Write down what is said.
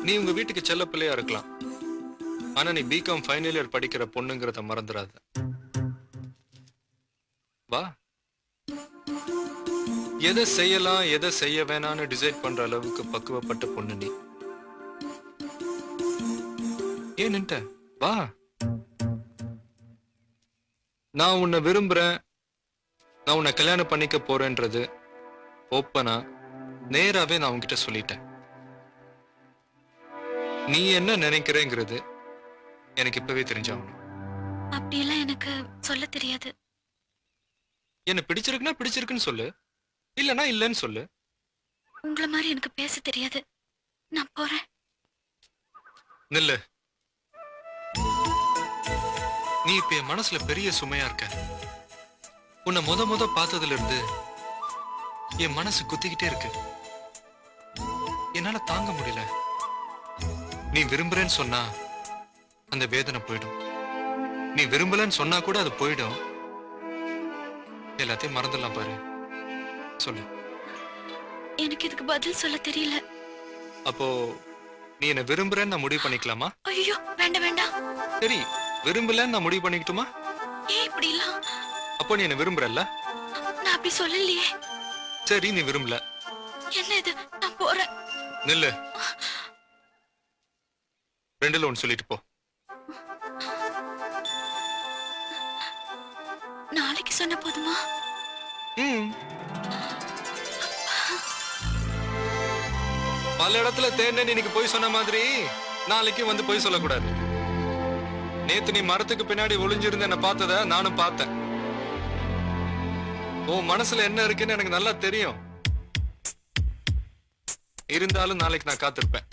நீ உங்க வீட்டுக்கு செல்ல பிள்ளையா இருக்கலாம். ஆனா நீ பிகாம் ஃபைனல் இயர் படிக்கிற பொண்ணுங்கிறத மறந்துடாத. வா. எதை செய்யலாம் எதை செய்ய வேணாம்னு டிசைட் பண்ற அளவுக்கு பக்குவப்பட்ட பொண்ணு நீ. ஏன் நின்ட்ட? வா. நான் உன்னை விரும்புறேன், நான் உன்னை கல்யாணம் பண்ணிக்க போறேன்றது ஓப்பனா நேராவே நான் உன்கிட்ட சொல்லிட்டேன். நீ என்ன நினைக்கிறேங்கிறது எனக்கு இப்பவே தெரிஞ்சாகணும். அப்படியெல்லாம் எனக்கு சொல்ல தெரியாது. என்ன பிடிச்சிருக்குன்னா பிடிச்சிருக்குன்னு சொல்லு, இல்லனா இல்லன்னு சொல்லு. உங்கள மாதிரி எனக்கு பேச தெரியாது. நான் போறேன். நில்லு. நீ இப்ப என் மனசுல பெரிய சுமையா இருக்க. உன்னை முத பார்த்ததுல இருந்து என் மனசு குத்திக்கிட்டே இருக்கு. என்னால தாங்க முடியல. நீ விரும்புறேன்னு சொன்னா அந்த வேதனை போயிடும். நீ விரும்பலன்னு சொன்னா கூட அது போயிடும். எல்லாத்தையும் மறந்துடலாம் பாரு. சொல்லு. எனக்கு இதுக்கு பதில் சொல்ல தெரியல. அப்போ நீ என்ன விரும்புறேன்னு நான் முடிவு பண்ணிக்கலாமா? ஐயோ வேண்டாம் வேண்டாம். சரி, விரும்பலன்னு நான் முடிவு பண்ணிக்கிட்டுமா? ஏன் இப்படிலாம்? அப்போ நீ என்ன விரும்புறல்ல? நான் அப்படி சொல்லலையே. சரி, நீ விரும்பல. என்ன இது? நான் போறேன். நில்லு. ரெண்டுல ஒன்னு சொல்லிட்டு போ. நாளைக்கு சொன்ன போதுமா? பல இடத்துல தேர்ந்தேன் இன்னைக்கு போய் சொன்ன மாதிரி நாளைக்கு வந்து போய் சொல்லக்கூடாது. நேத்து நீ மரத்துக்கு பின்னாடி ஒளிஞ்சிருந்து என்ன பார்த்தத நானும் பார்த்தேன். உன் மனசுல என்ன இருக்குன்னு எனக்கு நல்லா தெரியும். இருந்தாலும் நாளைக்கு நான் காத்திருப்பேன்.